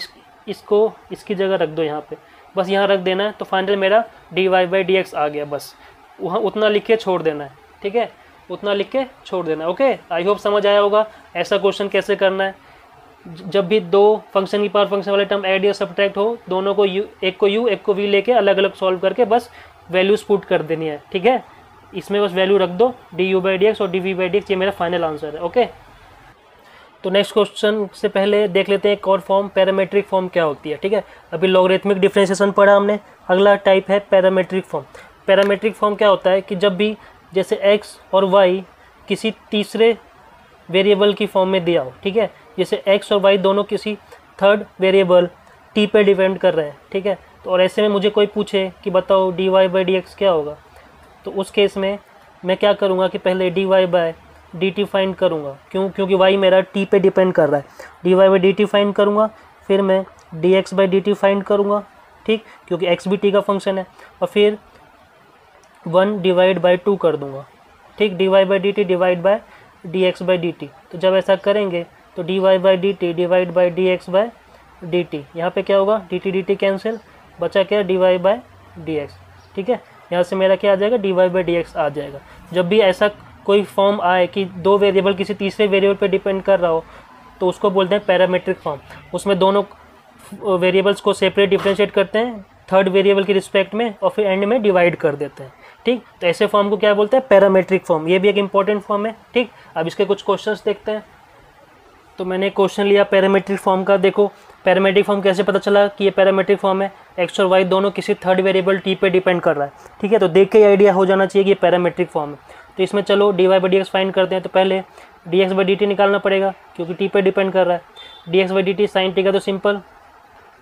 इसको इसकी जगह रख दो यहाँ पे, बस यहाँ रख देना है। तो फाइनल मेरा dy/dx आ गया, बस वहाँ उतना लिख के छोड़ देना है। ठीक है, उतना लिख के छोड़ देना है। ओके, आई होप समझ आया होगा ऐसा क्वेश्चन कैसे करना है। जब भी दो फंक्शन की पावर फंक्शन वाले टर्म ऐड या सब्ट्रैक्ट हो, दोनों को एक को u एक को v लेके अलग अलग सॉल्व करके बस वैल्यूज पुट कर देनी है। ठीक है, इसमें बस वैल्यू रख दो du/dx और dv/dx, ये मेरा फाइनल आंसर है। ओके, तो नेक्स्ट क्वेश्चन से पहले देख लेते हैं एक और फॉर्म, पैरामेट्रिक फॉर्म क्या होती है। ठीक है, अभी लॉगरिथमिक डिफरेंशिएशन पढ़ा हमने, अगला टाइप है पैरामेट्रिक फॉर्म। पैरामेट्रिक फॉर्म क्या होता है कि जब भी जैसे x और y किसी तीसरे वेरिएबल की फॉर्म में दिया हो, ठीक है, जैसे x और y दोनों किसी थर्ड वेरिएबल t पे डिपेंड कर रहे हैं। ठीक है, तो और ऐसे में मुझे कोई पूछे कि बताओ dy/dx क्या होगा, तो उस केस में मैं क्या करूँगा कि पहले dy/dt फाइंड करूँगा। क्योंकि y मेरा t पे डिपेंड कर रहा है, dy/dt फाइंड करूँगा, फिर मैं dx/dt फाइंड करूँगा। ठीक, क्योंकि x भी t का फंक्शन है, और फिर 1/2 कर दूंगा। ठीक, dy/dt डिवाइड बाय dx/dt। तो जब ऐसा करेंगे तो dy/dt डिवाइड बाय dx/dt, यहाँ पे क्या होगा, dt कैंसिल, बचा क्या, dy/dx। ठीक है, यहाँ से मेरा क्या आ जाएगा, dy/dx आ जाएगा। जब भी ऐसा कोई फॉर्म आए कि दो वेरिएबल किसी तीसरे वेरिएबल पे डिपेंड कर रहा हो, तो उसको बोलते हैं पैरामेट्रिक फॉर्म। उसमें दोनों वेरिएबल्स को सेपरेट डिफ्रेंशिएट करते हैं थर्ड वेरिएबल की रिस्पेक्ट में, और फिर एंड में डिवाइड कर देते हैं। ठीक, तो ऐसे फॉर्म को क्या बोलते हैं, पैरामेट्रिक फॉर्म। ये भी एक इंपॉर्टेंट फॉर्म है। ठीक, अब इसके कुछ क्वेश्चंस देखते हैं। तो मैंने क्वेश्चन लिया पैरामेट्रिक फॉर्म का। देखो पैरामेट्रिक फॉर्म कैसे पता चला कि ये पैरामेट्रिक फॉर्म है, एक्स और वाई दोनों किसी थर्ड वेरिएबल टी पे डिपेंड कर रहा है। ठीक है, तो देख के आइडिया हो जाना चाहिए कि ये पैरामेट्रिक फॉर्म है। तो इसमें चलो dy/dx फाइंड करते हैं। तो पहले dx/dt निकालना पड़ेगा क्योंकि टी पे डिपेंड कर रहा है। dx/dt साइन टी का तो सिंपल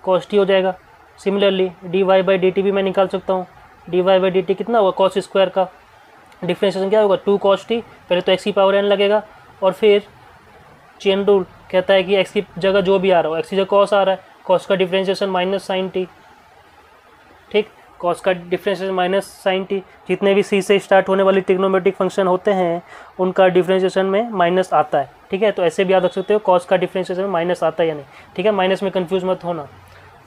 cos t हो जाएगा। सिमिलरली dy/dt भी मैं निकाल सकता हूँ। dy/dt कितना होगा, cos स्क्वायर का डिफ्रेंशिएशन क्या होगा, 2 cos t। पहले तो x की पावर n लगेगा, और फिर चेन रूल कहता है कि x की जगह जो भी आ रहा हो, x की जगह cos आ रहा है, cos का डिफ्रेंशिएशन माइनस साइन टी। ठीक, cos का डिफ्रेंशिएशन माइनस साइन टी। जितने भी c से स्टार्ट होने वाले ट्रिग्नोमेट्रिक फंक्शन होते हैं उनका डिफ्रेंशिएशन में माइनस आता है। ठीक है, तो ऐसे भी याद रख सकते हो cos का डिफ्रेंशिएशन में माइनस आता है या नहीं। ठीक है, माइनस में कंफ्यूज मत होना।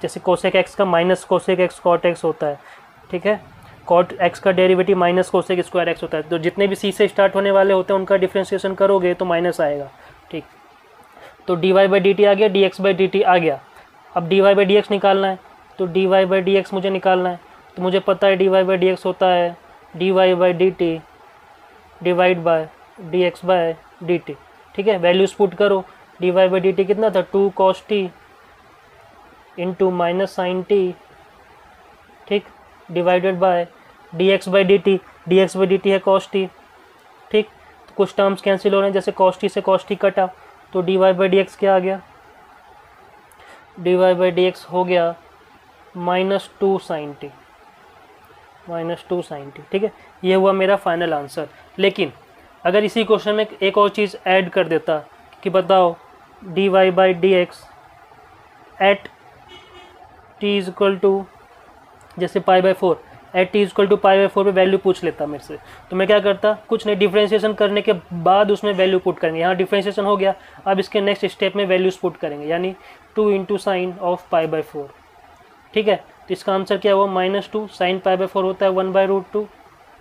जैसे कोसेक एक्स का minus cosec x cot x होता है। ठीक है, कॉट एक्स का derivative minus cosec square x होता है। तो जितने भी सी से स्टार्ट होने वाले होते हैं उनका डिफ्रेंशिएशन करोगे तो माइनस आएगा। ठीक, तो dy/dt आ गया, dx/dt आ गया। अब dy/dx निकालना है, तो dy/dx मुझे निकालना है। तो मुझे पता है dy/dx होता है dy/dt डिवाइड बाय dx/dt। ठीक है, वैल्यूज पुट करो। dy/dt कितना था, 2 cos t इंटू माइनस साइन टी। ठीक, डिवाइडेड बाय dx/dt, dx/dt है cos t। ठीक, तो कुछ टर्म्स कैंसिल हो रहे हैं, जैसे cos t से cos t कटा, तो dy/dx क्या आ गया, dy/dx हो गया -2 sin t, -2 sin t। ठीक है, ये हुआ मेरा फाइनल आंसर। लेकिन अगर इसी क्वेश्चन में एक और चीज़ ऐड कर देता कि बताओ dy/dx at t is equal to जैसे π/4, at t is equal to π/4 पे वैल्यू पूछ लेता मेरे से, तो मैं क्या करता, कुछ नहीं, डिफ्रेंशिएशन करने के बाद उसमें वैल्यू पुट करेंगे। यहाँ डिफ्रेंशिएशन हो गया, अब इसके नेक्स्ट स्टेप में वैल्यूज पुट करेंगे, यानी 2 इंटू साइन ऑफ π/4। ठीक है, तो इसका आंसर क्या हुआ, -2 साइन π/4 होता है 1/√2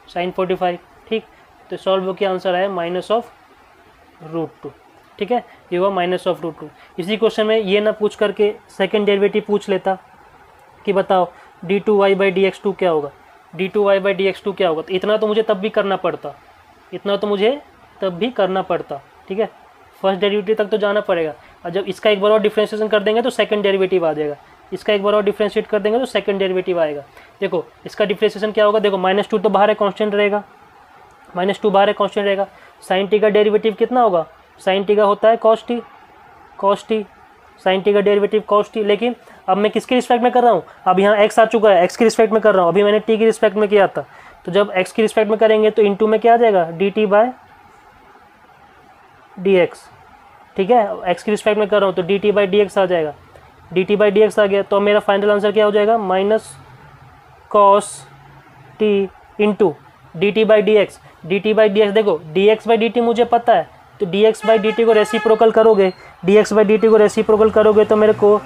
साइन 45। ठीक, तो सॉल्व हो के आंसर आया -√2। ठीक है, ये हुआ -√2। इसी क्वेश्चन में ये ना पूछ करके सेकेंड डेरिवेटिव पूछ लेता कि बताओ d2y/dx2 क्या होगा, d2y/dx2 क्या होगा। तो इतना तो मुझे तब भी करना पड़ता, ठीक है, फर्स्ट डेरिवेटिव तक तो जाना पड़ेगा। और जब इसका एक बार और डिफ्रेंशिएशन कर देंगे तो सेकंड डेरिवेटिव आ जाएगा, इसका एक बार और डिफ्रेंशिएट कर देंगे तो सेकंड डेरिवेटिव आएगा। देखो इसका डिफ्रेंशिएशन क्या होगा, देखो -2 तो बाहर है, कांस्टेंट रहेगा, -2 बाहर है, कांस्टेंट रहेगा। साइन टी का डेरिवेटिव कितना होगा, साइन टी का होता है cos t, साइन टी का डेरिवेटिव cos t। लेकिन अब मैं किसके रिस्पेक्ट में कर रहा हूँ, अब यहाँ x आ चुका है, x के रिस्पेक्ट में कर रहा हूँ, अभी मैंने t की रिस्पेक्ट में किया था, तो जब x की रिस्पेक्ट में करेंगे तो इनटू में क्या आ जाएगा, dt/dx। ठीक है, x की रिस्पेक्ट में कर रहा हूँ तो dt/dx आ जाएगा, dt/dx आ गया। तो मेरा फाइनल आंसर क्या हो जाएगा, minus cos t into dt/dx। dt/dx देखो dx/dt मुझे पता है, तो dx/dt को रेसिप्रोकल करोगे, dx/dt को रेसिप्रोकल करोगे तो मेरे को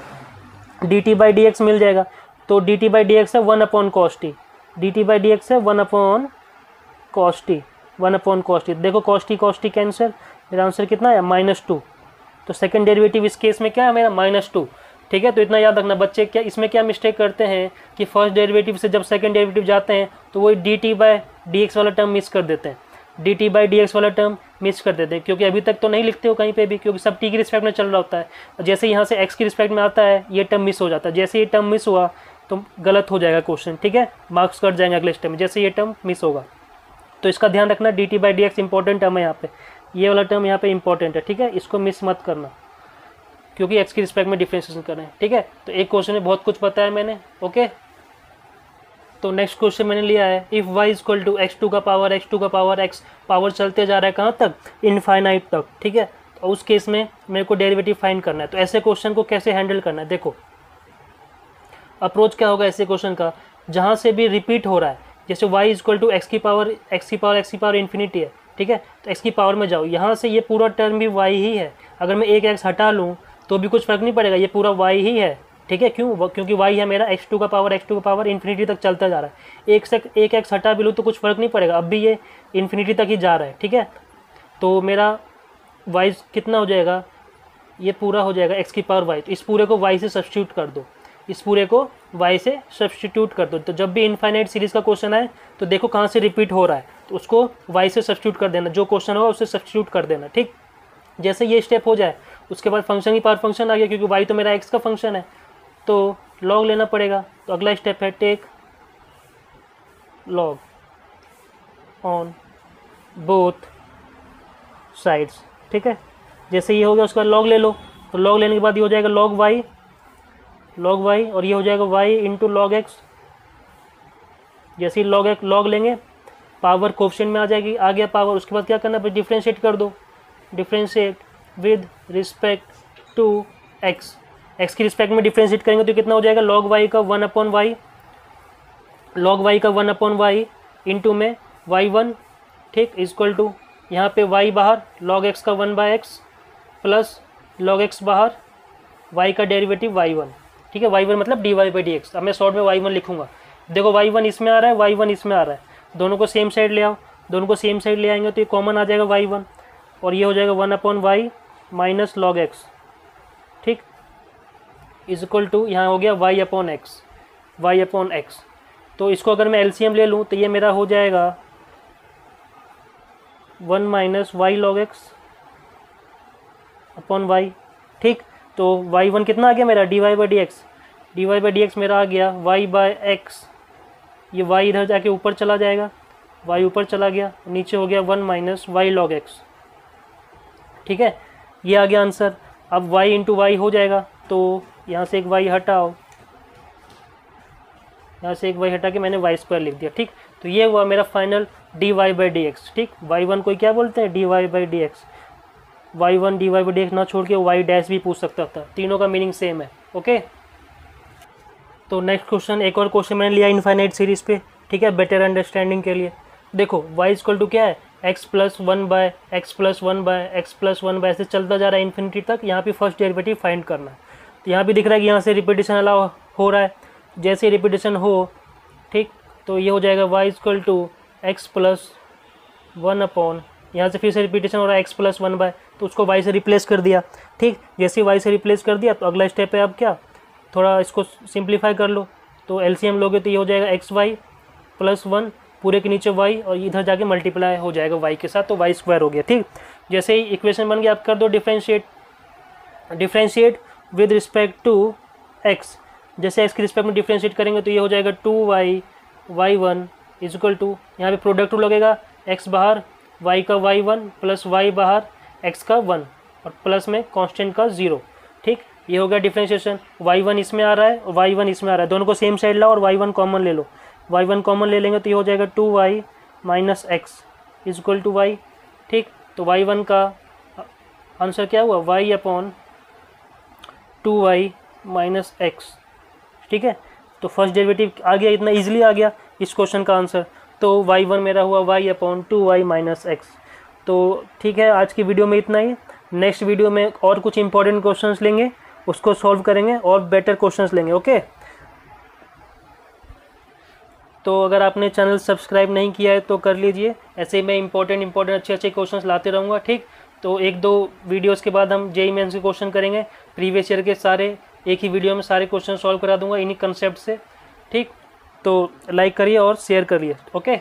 dt/dx मिल जाएगा। तो dt/dx है 1/cos t, dt/dx है 1/cos t, 1/cos t। देखो cos t कैंसिल, मेरा आंसर कितना है, -2। तो सेकंड डेरिवेटिव इस केस में क्या है मेरा, -2। ठीक है, तो इतना याद रखना बच्चे, क्या इसमें क्या मिस्टेक करते हैं कि फर्स्ट डेरिवेटिव से जब सेकंड डेरिवेटिव जाते हैं तो वो dt/dx वाला टर्म मिस कर देते हैं, dt/dx वाला टर्म मिस कर देते हैं, क्योंकि अभी तक तो नहीं लिखते हो कहीं पे भी, क्योंकि सब t की रिस्पेक्ट में चल रहा होता है। जैसे यहाँ से x की रिस्पेक्ट में आता है ये टर्म मिस हो जाता है, जैसे ये टर्म मिस हुआ तो गलत हो जाएगा क्वेश्चन। ठीक है, मार्क्स कट जाएंगे अगले स्टेप में जैसे ये टर्म मिस होगा। तो इसका ध्यान रखना, dt/dx इंपॉर्टेंट टर्म है यहाँ पे, ये वाला टर्म यहाँ पे इंपॉर्टेंट है। ठीक है, इसको मिस मत करना क्योंकि x की रिस्पेक्ट में डिफरेंशिएशन कर रहे हैं। ठीक है, तो एक क्वेश्चन में बहुत कुछ बताया मैंने। ओके, तो नेक्स्ट क्वेश्चन मैंने लिया है, if y equal to x2 का पावर x पावर चलते जा रहा है कहाँ तक, इनफाइनाइट तक। ठीक है, तो उस केस में मेरे को डेरिवेटिव फाइंड करना है। तो ऐसे क्वेश्चन को कैसे हैंडल करना है, देखो अप्रोच क्या होगा ऐसे क्वेश्चन का, जहाँ से भी रिपीट हो रहा है, जैसे y इक्वल टू x की पावर इन्फिनिटी है। ठीक है, तो x की पावर में जाओ, यहाँ से ये पूरा टर्म भी y ही है, अगर मैं एक x हटा लूँ तो भी कुछ फर्क नहीं पड़ेगा, ये पूरा y ही है। ठीक है, क्यों, क्योंकि y है मेरा x2 का पावर इन्फिनिटी तक चलता जा रहा है। एक x हटा भी लूँ तो कुछ फर्क नहीं पड़ेगा, अब भी ये इन्फिनिटी तक ही जा रहा है। ठीक है, तो मेरा y कितना हो जाएगा, ये पूरा हो जाएगा x की पावर y। तो इस पूरे को y से सब्स्टिट्यूट कर दो, इस पूरे को y से सब्स्टिट्यूट कर दो। तो जब भी इनफाइनाइट सीरीज का क्वेश्चन आए तो देखो कहाँ से रिपीट हो रहा है, तो उसको y से सब्स्टिट्यूट कर देना, जो क्वेश्चन होगा उससे सब्स्टिट्यूट कर देना। ठीक, जैसे ये स्टेप हो जाए उसके बाद फंक्शन की पावर फंक्शन आ गया, क्योंकि y तो मेरा x का फंक्शन है तो log लेना पड़ेगा। तो अगला स्टेप है take log on both sides. ठीक है, जैसे ये हो गया उसका log ले लो, तो log लेने के बाद ये हो जाएगा log y और ये हो जाएगा y इंटू log x। जैसे ही log लेंगे पावर कोफिशिएंट में आ जाएगी, आ गया पावर, उसके बाद क्या करना है, डिफ्रेंशिएट कर दो, differentiate with respect to x की रिस्पेक्ट में डिफ्रेंशिएट करेंगे तो कितना हो जाएगा, log y का 1/y इंटू में y1। ठीक, इक्वल टू यहाँ पे y बाहर log x का 1/x प्लस log x बाहर y का डेरिवेटिव y1। ठीक है, y1 मतलब dy/dx। अब मैं शॉर्ट में y1 लिखूंगा, देखो y1 इसमें आ रहा है, y1 इसमें आ रहा है, दोनों को सेम साइड ले आओ, दोनों को सेम साइड ले आएंगे तो ये कॉमन आ जाएगा y1 और ये हो जाएगा 1/y माइनस log x। ठीक, इज इक्वल टू यहाँ हो गया y अपॉन x। तो इसको अगर मैं एलसीएम ले लूँ तो ये मेरा हो जाएगा 1 minus y log x upon y। ठीक, तो y1 कितना आ गया मेरा, dy/dx मेरा आ गया y/x, ये y इधर जाके ऊपर चला जाएगा, y ऊपर चला गया, नीचे हो गया 1 माइनस y log x। ठीक है, ये आ गया आंसर। अब y इंटू वाई हो जाएगा, तो यहाँ से एक y हटाओ, यहाँ से एक y हटा के मैंने y² लिख दिया। ठीक, तो ये हुआ मेरा फाइनल dy/dx। ठीक, y1 को क्या बोलते हैं, dy/dx। y1 dy/dx ना छोड़ के y डैश भी पूछ सकता था, तीनों का मीनिंग सेम है। ओके, तो नेक्स्ट क्वेश्चन, एक और क्वेश्चन मैंने लिया इनफाइनाइट सीरीज पे। ठीक है, बेटर अंडरस्टैंडिंग के लिए देखो y इक्वल टू क्या है, x प्लस 1/x ऐसे चलता जा रहा है इन्फिनिटी तक। यहाँ पे फर्स्ट डेरिवेटिव फाइंड करना है। तो यहाँ भी दिख रहा है कि यहाँ से रिपीटेशन अलाउ हो रहा है, जैसे रिपीटेशन हो, ठीक, तो ये हो जाएगा y equal to x plus 1 upon, यहाँ से फिर से रिपीटेशन हो रहा है x प्लस 1/, तो उसको y से रिप्लेस कर दिया। ठीक, जैसे y से रिप्लेस कर दिया तो अगला स्टेप है अब क्या, थोड़ा इसको सिंप्लीफाई कर लो, तो एलसीएम लोगे तो ये हो जाएगा xy प्लस 1 पूरे के नीचे y और इधर जाके मल्टीप्लाई हो जाएगा y के साथ, तो y² हो गया। ठीक, जैसे ही इक्वेशन बन गया आप कर दो differentiate with respect to x। जैसे x की रिस्पेक्ट में डिफरेंशिएट करेंगे तो ये हो जाएगा 2y y1 is equal to, यहाँ पे प्रोडक्ट लगेगा, x बाहर y का y1 प्लस y बाहर x का 1 और प्लस में कांस्टेंट का 0। ठीक, ये हो गया डिफरेंशिएशन। y1 इसमें आ रहा है और y1 इसमें आ रहा है, दोनों को सेम साइड लाओ और y1 कॉमन ले लो, y1 कॉमन ले लेंगे तो ये हो जाएगा 2y minus x is equal to y. ठीक, तो y1 का आंसर क्या हुआ, y upon 2y minus x. ठीक है, तो फर्स्ट डेरिवेटिव आ गया, इतना इजीली आ गया इस क्वेश्चन का आंसर। तो y1 मेरा हुआ y upon 2y minus x. तो ठीक है, आज की वीडियो में इतना ही। नेक्स्ट वीडियो में और कुछ इंपॉर्टेंट क्वेश्चंस लेंगे, उसको सॉल्व करेंगे और बेटर क्वेश्चंस लेंगे। ओके, तो अगर आपने चैनल सब्सक्राइब नहीं किया है तो कर लीजिए, ऐसे ही मैं इंपॉर्टेंट अच्छे क्वेश्चंस लाते रहूँगा। ठीक, तो 1-2 वीडियोस के बाद हम जेईई मेंस के क्वेश्चन करेंगे, प्रीवियस ईयर के सारे एक ही वीडियो में सारे क्वेश्चन सॉल्व करा दूंगा इन्हीं कंसेप्ट से। ठीक, तो लाइक करिए और शेयर करिए। ओके।